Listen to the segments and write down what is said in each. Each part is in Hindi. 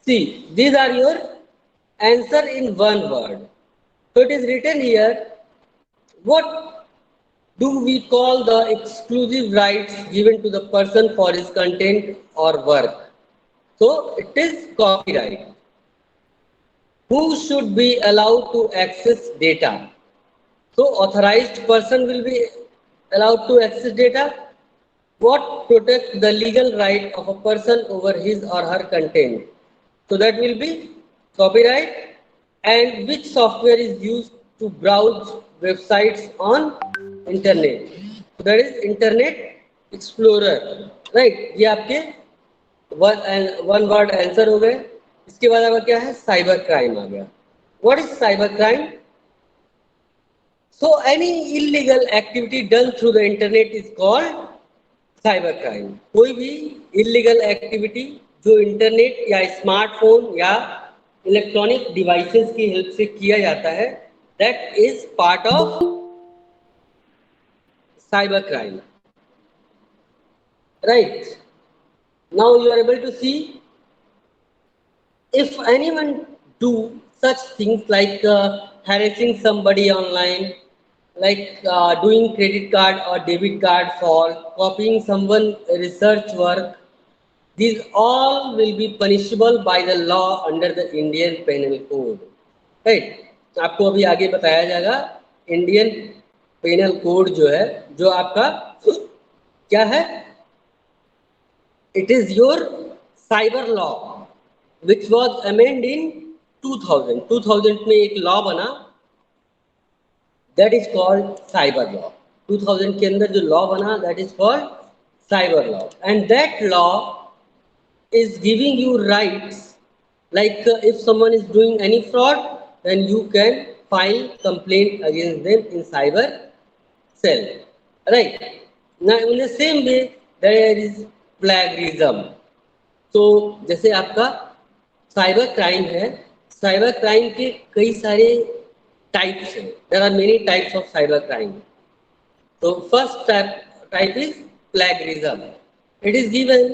See, these are your answer in one word. So it is written here, what do we call the exclusive rights given to the person for his content or work? So it is copyright. Who should be allowed to access data? So authorized person will be allowed to access data. What protects the legal right of a person over his or her content? So that will be copyright. And which software is used to browse websites on internet? So that is Internet Explorer. Right? ये आपके वन वर्ड आंसर हो गए. इसके बाद आपका क्या है? साइबर क्राइम आ गया. What is cyber crime? So any illegal activity done through the internet is called cyber crime. कोई भी इलीगल एक्टिविटी जो इंटरनेट या स्मार्टफोन या इलेक्ट्रॉनिक डिवाइसेस की हेल्प से किया जाता है, that is part of cyber crime. Right. Now you are able to see if anyone do such things like harassing somebody online, like doing credit card or debit card fraud, copying someone research work, these all will be punishable by the law under the Indian Penal Code. Right? आपको अभी आगे बताया जाएगा इंडियन पेनल कोड जो है, जो आपका क्या है, it is your cyber law which was amended in 2000. 2000 में एक लॉ बना, that is called cyber law. 2000 के अंदर जो लॉ बना, that is called cyber law. And that law is giving you rights, like if someone is doing any fraud, then you can file complaint against them in cyber cell. Right? Now in the same way there is plagiarism. तो जैसे आपका साइबर क्राइम है, साइबर क्राइम के कई सारे टाइप्स हैं. There are many types of cyber crime. तो first type is plagiarism. It is given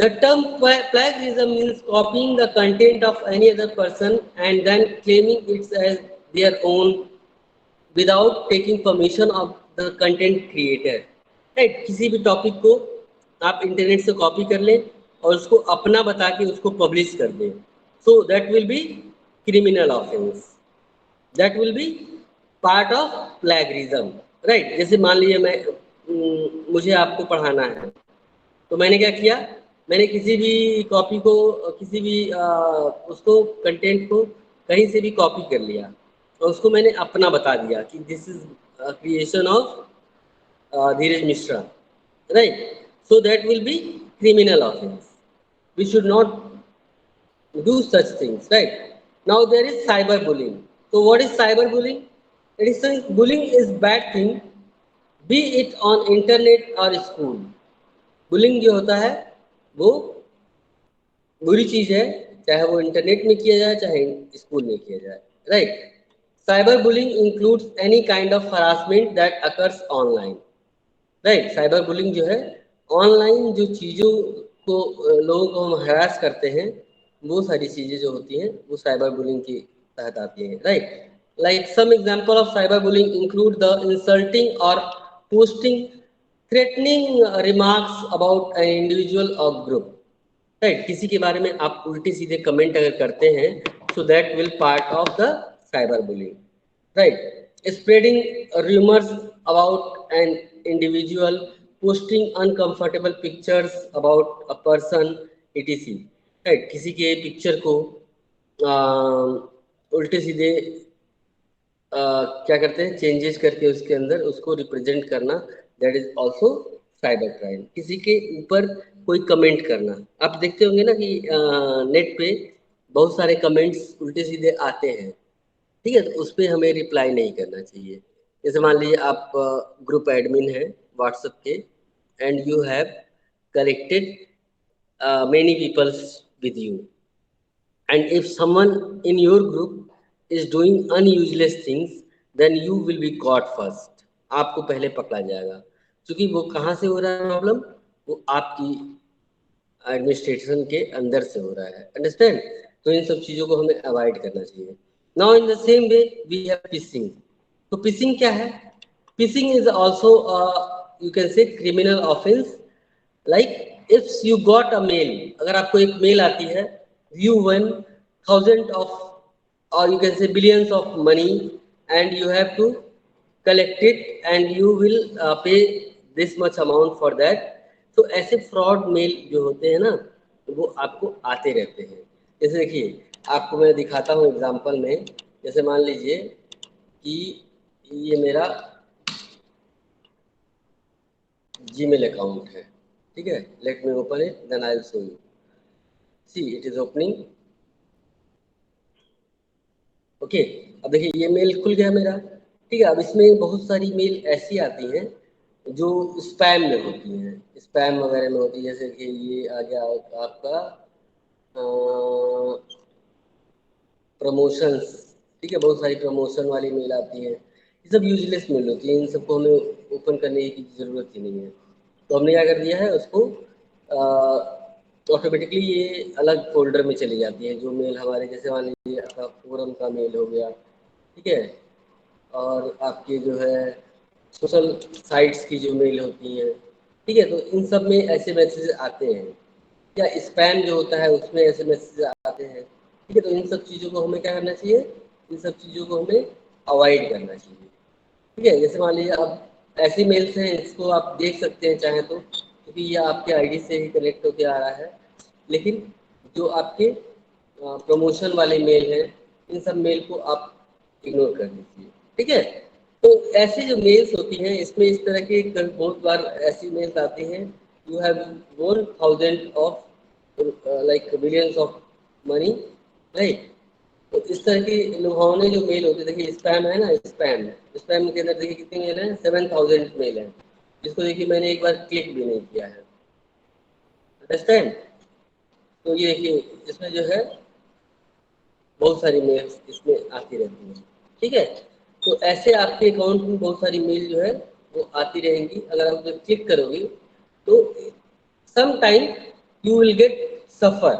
the term plagiarism means copying the content of any other person and then claiming its as their own without taking permission of the content creator. Right? किसी भी टॉपिक को आप इंटरनेट से कॉपी कर लें और उसको अपना बता के उसको पब्लिश कर दें. So that will be criminal offense. That will be part of plagiarism. Right? जैसे मान लीजिए मैं मुझे आपको पढ़ाना है, तो मैंने क्या किया, मैंने किसी भी कॉपी को, किसी भी उसको कंटेंट को कहीं से भी कॉपी कर लिया और उसको मैंने अपना बता दिया कि this is creation of Dheeraj Mishra. Right? So that will be criminal offense. We should not do such things. Right? Now there is cyberbullying. So what is cyberbullying? It is saying bullying is bad thing, be it on internet or school. Bullying जो होता है वो बुरी चीज है, चाहे वो इंटरनेट में किया जाए चाहे स्कूल में किया जाए. Right? Cyberbullying includes any kind of harassment that occurs online. Right? Cyberbullying जो है ऑनलाइन जो चीज़ों को लोगों को हम हरास करते हैं, वो सारी चीज़ें जो होती हैं वो साइबर बुलिंग के तहत आती हैं. Right? Like some example of cyber bullying include the insulting और posting threatening remarks about an individual और ग्रुप. राइट? किसी के बारे में आप उल्टे सीधे कमेंट अगर करते हैं, so that will part of the cyber bullying. Right? Spreading rumours about an individual, posting uncomfortable pictures about a person, etc. Right? किसी के पिक्चर को उल्टे सीधे क्या करते हैं, चेंजेस करके उसके अंदर उसको रिप्रेजेंट करना, that is also cyber crime. किसी के ऊपर कोई कमेंट करना, आप देखते होंगे ना कि नेट पे बहुत सारे कमेंट्स उल्टे सीधे आते हैं. ठीक है? तो उस पर हमें रिप्लाई नहीं करना चाहिए. जैसे मान लीजिए आप ग्रुप एडमिन है व्हाट्सएप के and you have collected many peoples with you, and if someone in your group is doing unusual things, then you will be caught first. आपको पहले पकड़ा जाएगा, क्योंकि वो कहाँ से हो रहा है प्रॉब्लम, वो आपकी एडमिनिस्ट्रेशन के अंदर से हो रहा है. अंडरस्टैंड? तो इन सब चीज़ों को हमें अवॉइड करना चाहिए। Now in the same way we have phishing. तो फिशिंग क्या है? Phishing is also you can say criminal offence. Like if you got a mail, अगर आपको एक मेल आती है, you one thousand of or you can say billions of money and you have to collect it and you will pay this much amount for that। तो ऐसे फ्रॉड मेल जो होते हैं ना, वो आपको आते रहते हैं। जैसे देखिए, आपको मैं दिखाता हूँ एग्जांपल में। जैसे मान लीजिए कि ये मेरा जीमेल अकाउंट है, ठीक है। Let me open it then I will show you. See it is opening. Okay, अब देखिए ये मेल खुल गया मेरा, ठीक है। अब इसमें बहुत सारी मेल ऐसी आती हैं जो स्पैम में होती हैं, स्पैम वगैरह में होती है। जैसे कि ये आ गया आपका प्रमोशंस, ठीक है। बहुत सारी प्रमोशन वाली मेल आती है, ये सब यूजलेस मेल होती है, इन सबको हमें ओपन करने की ज़रूरत ही नहीं है। तो हमने क्या कर दिया है, उसको ऑटोमेटिकली ये अलग फोल्डर में चली जाती है। जो मेल हमारे, जैसे मान लीजिए आपका फोरम का मेल हो गया, ठीक है, और आपके जो है सोशल साइट्स की जो मेल होती हैं, ठीक है। तो इन सब में ऐसे मैसेज आते हैं, या स्पैम जो होता है उसमें ऐसे मैसेज आते हैं, ठीक है। तो इन सब चीज़ों को हमें क्या करना चाहिए, इन सब चीज़ों को हमें अवॉइड करना चाहिए, ठीक है। जैसे मान लीजिए अब ऐसी मेल्स हैं, इसको आप देख सकते हैं चाहे तो, क्योंकि ये आपके आईडी से ही कनेक्ट होकर आ रहा है। लेकिन जो आपके प्रमोशन वाले मेल हैं, इन सब मेल को आप इग्नोर कर दीजिए, ठीक है। तो ऐसी जो मेल्स होती हैं, इसमें इस तरह की बहुत बार ऐसी मेल्स आती हैं, you have won thousand of like billions of money, right. तो इस तरह की लुभावने जो मेल होते हैं, देखिए स्पैम है ना, स्पैम स्पैम के अंदर देखिए कितनी मेल है, 7000 मेल है, जिसको देखिए मैंने एक बार क्लिक भी नहीं किया है, अंडरस्टैंड। तो ये देखिए इसमें जो है बहुत सारी मेल्स इसमें आती रहती हैं, ठीक है। तो ऐसे आपके अकाउंट में बहुत सारी मेल जो है वो आती रहेंगी। अगर आप उस क्लिक करोगे तो some time you will get suffer,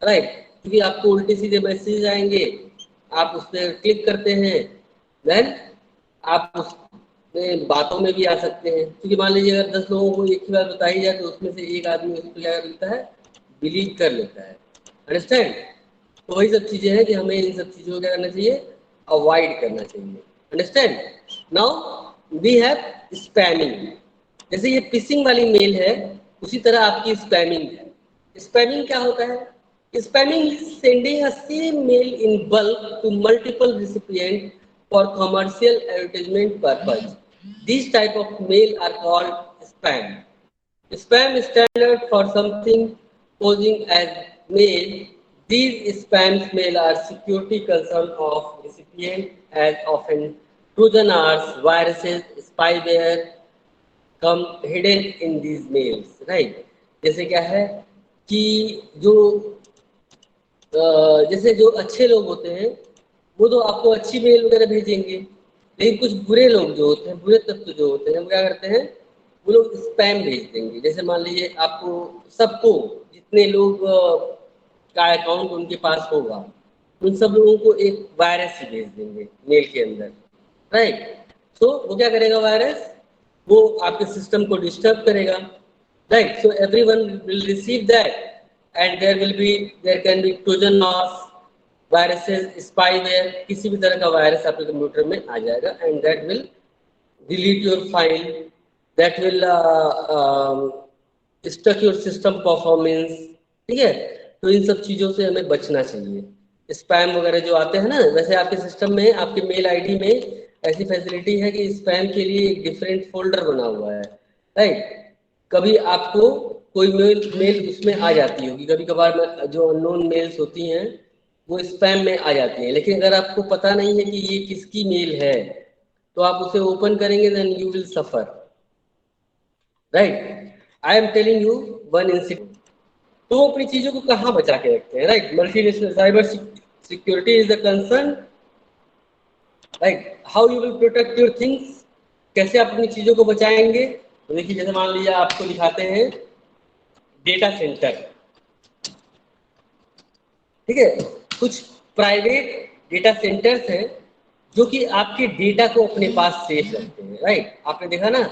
right. क्योंकि आपको उल्टे सीधे मैसेज आएंगे, आप उस पर क्लिक करते हैं, देन आप उसमें बातों में भी आ सकते हैं। क्योंकि मान लीजिए अगर 10 लोगों को एक ही बात बताई जाए तो उसमें से एक आदमी उसको क्या करता है, बिलीव कर लेता है, अंडरस्टैंड। तो वही सब चीजें हैं कि हमें इन सब चीजों को क्या करना चाहिए, अवॉइड करना चाहिए, understand. Now we have spamming. जैसे ये फिशिंग वाली मेल है, उसी तरह आपकी स्पैमिंग है। स्पैमिंग क्या होता है? Spamming is sending a same mail in bulk to multiple recipient for commercial advertisement purpose. These type of mail are called spam. Spam is standard for something posing as mail. These spam mail are security concern of recipient as often Trojaners, viruses, spyware come hidden in these mails, right? जैसे क्या है कि जो जैसे जो अच्छे लोग होते हैं वो तो आपको अच्छी मेल वगैरह भेजेंगे, लेकिन कुछ बुरे लोग जो होते हैं, बुरे तत्व जो होते हैं, वो क्या करते हैं, वो लोग स्पैम भेज देंगे। जैसे मान लीजिए आपको सबको, जितने लोग का अकाउंट उनके पास होगा, उन सब लोगों को एक वायरस ही भेज देंगे मेल के अंदर, राइट। तो वो क्या करेगा वायरस, वो आपके सिस्टम को डिस्टर्ब करेगा, right. So everyone will receive that and there can be Trojan horse, viruses, spyware, किसी भी तरह का वायरस आपके कंप्यूटर में आ जाएगा and that will delete your file, that will stuck your system performance, ठीक है। तो इन सब चीज़ों से हमें बचना चाहिए। स्पैम वगैरह जो आते हैं ना, वैसे आपके सिस्टम में, आपके मेल आईडी में ऐसी फैसिलिटी है कि स्पैम के लिए एक डिफरेंट फोल्डर बना हुआ है, राइट। कभी आपको कोई मेल उसमें आ जाती होगी, कभी कभार जो अननोन मेल्स होती हैं वो स्पैम में आ जाती हैं, लेकिन अगर आपको पता नहीं है कि ये किसकी मेल है तो आप उसे ओपन करेंगे, then you will suffer, right. I am telling you one incident. तो वो अपनी चीजों को कहाँ बचा के रखते हैं, right. Multinational cyber security is the concern, right. How you will protect your things, कैसे आप अपनी चीजों को बचाएंगे। तो देखिए जैसे मान लीजिए आपको दिखाते हैं डेटा सेंटर, ठीक है। कुछ प्राइवेट डेटा सेंटर्स हैं जो कि आपके डेटा को अपने पास सेफ रखते हैं, राइट। आपने देखा ना,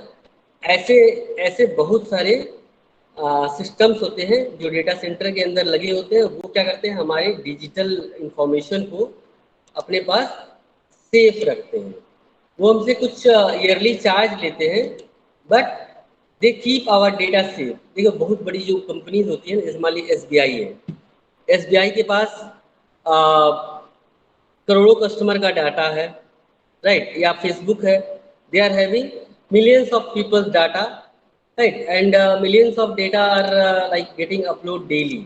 ऐसे ऐसे बहुत सारे सिस्टम्स होते हैं जो डेटा सेंटर के अंदर लगे होते हैं। वो क्या करते हैं, हमारे डिजिटल इंफॉर्मेशन को अपने पास सेफ रखते हैं। वो हमसे कुछ ईयरली चार्ज लेते हैं, but they keep our data safe. देखो, बहुत बड़ी जो कंपनीज होती है, जैसे मान लीजिए SBI है, SBI के पास करोड़ों कस्टमर का डाटा है, राइट। या फेसबुक है, they are having millions of peoples data, right, and millions of data are like getting upload daily,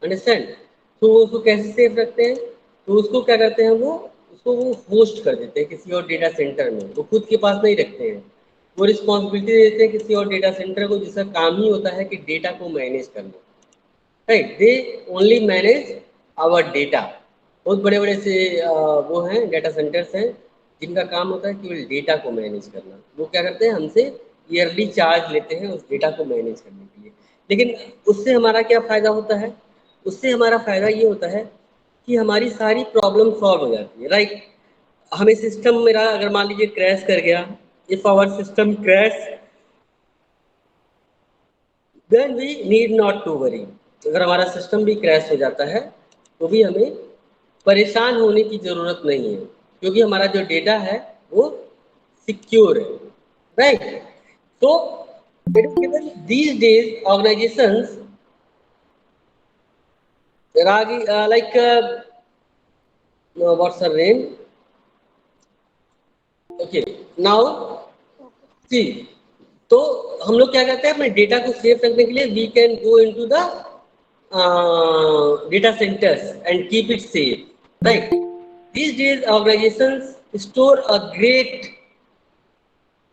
understand. तो उसको कैसे सेव रखते हैं, तो उसको क्या करते हैं, वो होस्ट कर देते हैं किसी और डेटा सेंटर में। वो खुद के पास नहीं रखते हैं, वो रिस्पॉन्सिबिलिटी देते हैं किसी और डेटा सेंटर को, जिसका काम ही होता है कि डेटा को मैनेज करना, right. They only manage our data. बहुत बड़े बड़े से वो हैं डेटा सेंटर्स हैं जिनका काम होता है केवल डेटा को मैनेज करना। वो क्या करते हैं, हमसे ईयरली चार्ज लेते हैं उस डेटा को मैनेज करने के लिए। लेकिन उससे हमारा क्या फ़ायदा होता है, उससे हमारा फ़ायदा ये होता है कि हमारी सारी प्रॉब्लम सॉल्व हो जाती है, राइट। हमें सिस्टम मेरा अगर मान लीजिए क्रैश कर गया, if our system crash, then we need not to worry. अगर हमारा सिस्टम भी क्रैश हो जाता है तो भी हमें परेशान होने की ज़रूरत नहीं है, क्योंकि हमारा जो डेटा है वो सिक्योर है, राइट। तो it is given these days organizations Ragi, what's her name? Okay, now see, तो हम लोग क्या करते हैं, अपने डेटा को सेव रखने के लिए we can go into the data centers and keep it safe, right? These days organizations store a great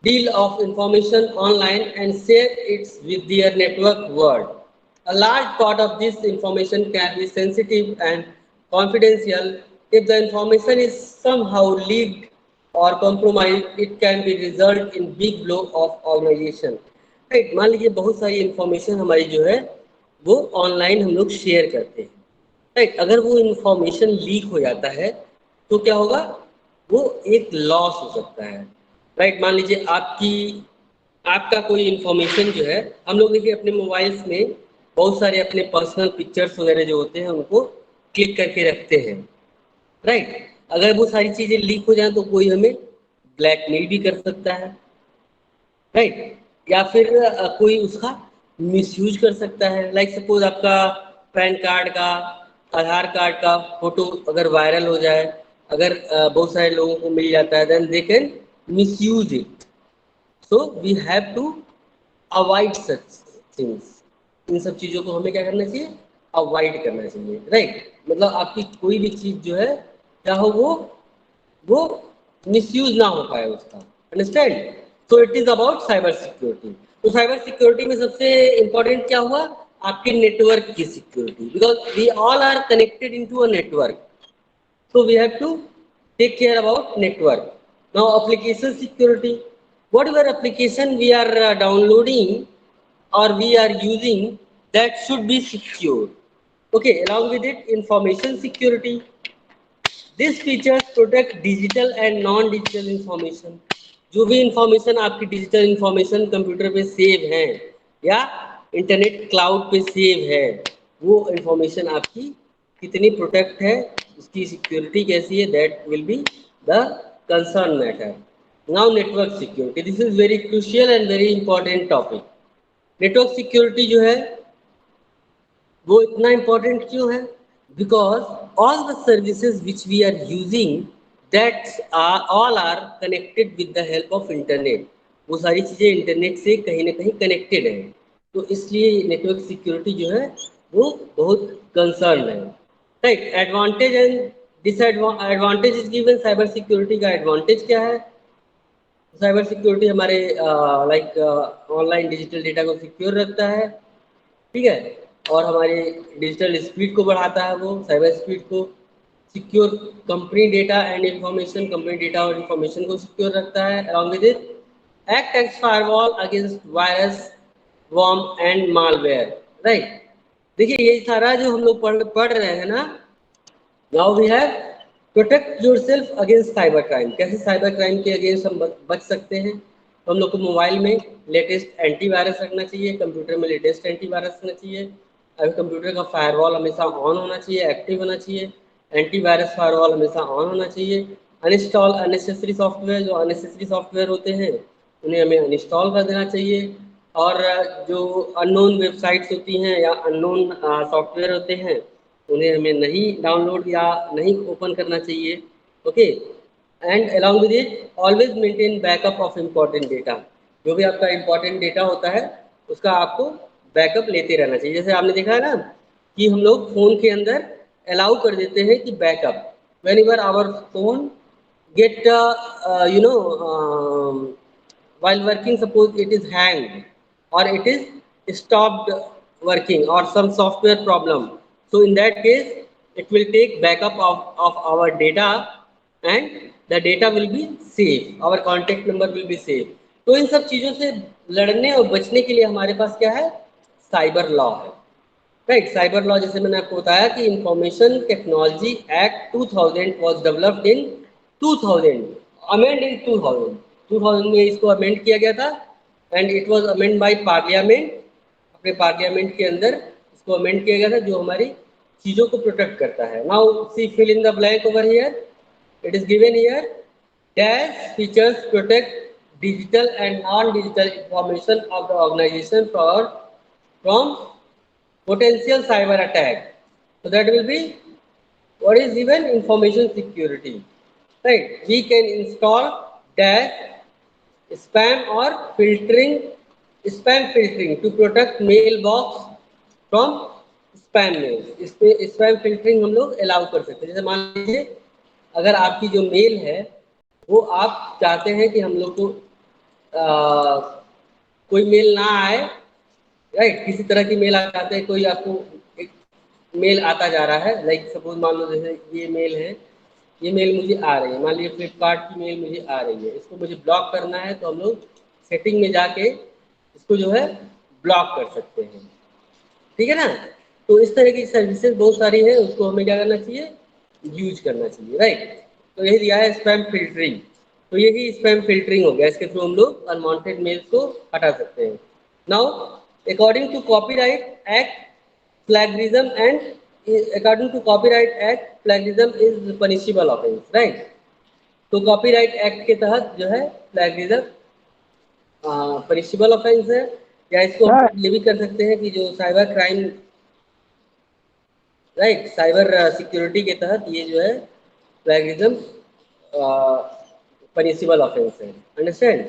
deal of information online and share it with their network world. A large part of this information can be sensitive and confidential. If the information is somehow leaked or compromised, it can be result in big blow of organization. Right, मान लीजिए बहुत सारी इंफॉर्मेशन हमारी जो है वो ऑनलाइन हम लोग शेयर करते हैं, राइट। अगर वो इंफॉर्मेशन लीक हो जाता है तो क्या होगा, वो एक लॉस हो सकता है, राइट। मान लीजिए आपका कोई इंफॉर्मेशन जो है, हम लोग देखिए अपने मोबाइल्स में बहुत सारे अपने पर्सनल पिक्चर्स वगैरह जो होते हैं उनको क्लिक करके रखते हैं, राइट। अगर वो सारी चीज़ें लीक हो जाए तो कोई हमें ब्लैकमेल भी कर सकता है, राइट। या फिर कोई उसका मिसयूज कर सकता है। लाइक सपोज आपका पैन कार्ड का, आधार कार्ड का फोटो अगर वायरल हो जाए, अगर बहुत सारे लोगों को मिल जाता है, then they can misuse it. So we have to avoid such things. इन सब चीज़ों को हमें क्या करना चाहिए, अवॉइड करना चाहिए, राइट। मतलब आपकी कोई भी चीज़ जो है, चाहे वो मिसयूज ना हो पाए उसका, understand. So it is about cyber security. तो साइबर सिक्योरिटी में सबसे इंपॉर्टेंट क्या हुआ, आपके नेटवर्क की security, because we all are connected into a network, so we have to take care about network. Now application security, whatever application we are downloading or we are using, that should be secure. Okay, along with it, information security. These features protect digital and non-digital information. जो भी इंफॉर्मेशन आपकी डिजिटल इंफॉर्मेशन कंप्यूटर पे सेव है या इंटरनेट क्लाउड पे सेव है, वो इंफॉर्मेशन आपकी कितनी प्रोटेक्ट है, उसकी सिक्योरिटी कैसी है, that will be the concern matter. Now network security, this is very crucial and very important topic. Network security जो है वो इतना इम्पोर्टेंट क्यों है, because all the services which we are using that all are connected with the help of internet. वो सारी चीज़ें इंटरनेट से कहीं ना कहीं कनेक्टेड हैं, तो इसलिए नेटवर्क सिक्योरिटी जो है वो बहुत कंसर्न है, right. Advantage and disadvantage is given. Cyber security का एडवांटेज क्या है, साइबर सिक्योरिटी हमारे लाइक ऑनलाइन डिजिटल डेटा को सिक्योर रखता है, ठीक है, और हमारी डिजिटल स्पीड को बढ़ाता है, वो साइबर स्पीड को secure company data and information, company data और इंफॉर्मेशन को सिक्योर रखता है। Along with it act as firewall against virus, worm and malware, right. देखिए ये सारा जो हम लोग पढ़ रहे हैं ना, now we have protect yourself against cyber crime. कैसे साइबर क्राइम के अगेंस्ट हम बच सकते हैं? तो हम लोग को मोबाइल में लेटेस्ट एंटीवायरस रखना चाहिए, कंप्यूटर में लेटेस्ट एंटीवायरस रखना चाहिए। अभी कंप्यूटर का फायरवॉल हमेशा ऑन होना चाहिए, एक्टिव होना चाहिए। एंटीवायरस फायरवॉल हमेशा ऑन होना चाहिए। अनइंस्टॉल अननेसेसरी सॉफ्टवेयर, जो अननेसेसरी सॉफ्टवेयर होते हैं उन्हें हमें अनइंस्टॉल कर देना चाहिए। और जो अननोन वेबसाइट्स होती हैं या अननोन सॉफ्टवेयर होते हैं उन्हें हमें नहीं डाउनलोड या नहीं ओपन करना चाहिए। Okay, and along with it always maintain backup of important data. जो भी आपका इम्पॉर्टेंट डेटा होता है उसका आपको बैकअप लेते रहना चाहिए। जैसे आपने देखा है ना कि हम लोग फ़ोन के अंदर अलाउ कर देते हैं कि backup whenever our phone get while working, suppose it is hanged or it is stopped working or some software problem, so in that case it will take backup of our data and the data will be safe, our contact number will be safe. तो इन सब चीज़ों से लड़ने और बचने के लिए हमारे पास क्या है? साइबर लॉ है। राइट, साइबर लॉ जैसे मैंने आपको बताया कि information technology act 2000 was developed in 2000, amend in 2000। 2000 में इसको अमेंड किया गया था and it was amend by parliament. अपने पार्लियामेंट के अंदर इसको अमेंड किया गया था जो हमारी चीज़ों को प्रोटेक्ट करता है। Now see fill in the blank over here, it is given here dash features protect digital and non-digital information of the organization from potential cyber attack. So that will be what is even information security, right? We can install dash spam filtering to protect mailbox from spam mail। इस पे स्पैम फिल्टरिंग हम लोग अलाउ कर सकते हैं। जैसे मान लीजिए अगर आपकी जो मेल है वो आप चाहते हैं कि हम लोग को कोई मेल ना आए, राइट, किसी तरह की मेल आ जाते हैं, कोई आपको एक मेल आता जा रहा है, लाइक सपोज मान लो जैसे ये मेल है, ये मेल मुझे आ रही है, मान लीजिए फ्लिपकार्ट की मेल मुझे आ रही है, इसको मुझे ब्लॉक करना है तो हम लोग सेटिंग में जाके इसको जो है ब्लॉक कर सकते हैं। ठीक है ना? तो इस तरह की सर्विसेज बहुत सारी है, उसको हमें क्या करना चाहिए? यूज करना चाहिए, राइट। तो यही दिया है स्पैम फिल्टरिंग। तो यही स्पैम फिल्टरिंग हो गया, इसके थ्रू हम लोग अनवांटेड मेल्स को हटा सकते हैं। Now according to copyright act plagiarism and according to copyright act plagiarism is punishable offense, right? तो कॉपीराइट एक्ट के तहत जो है प्लेगरिज्म पनिशेबल ऑफेंस है। या इसको हम ये भी कर सकते हैं कि जो cyber crime, right, cyber security के तहत ये जो है प्लेगरिज्म पनिशेबल ऑफेंस है। अंडरस्टैंड?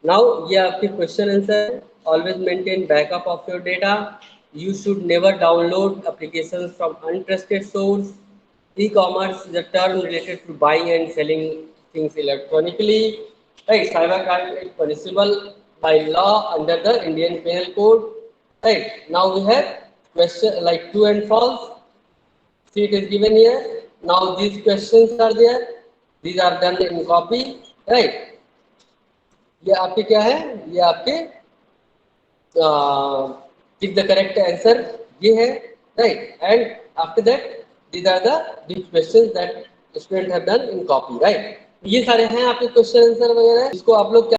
नाउ ये आपके question answer. Always maintain backup of your data. You should never download applications from untrusted source. E-commerce is a term related to buying and selling things electronically. Right? Cybercrime is punishable by law under the Indian Penal Code. Right? Now we have question like true and false. See, it is given here. Now these questions are there. These are done in copy. Right? ये आपके क्या है? ये आपके give the correct answer ये है, right? And after that these are the questions that students have done in copy, right? ये सारे हैं आपके क्वेश्चन आंसर वगैरह, इसको आप लोग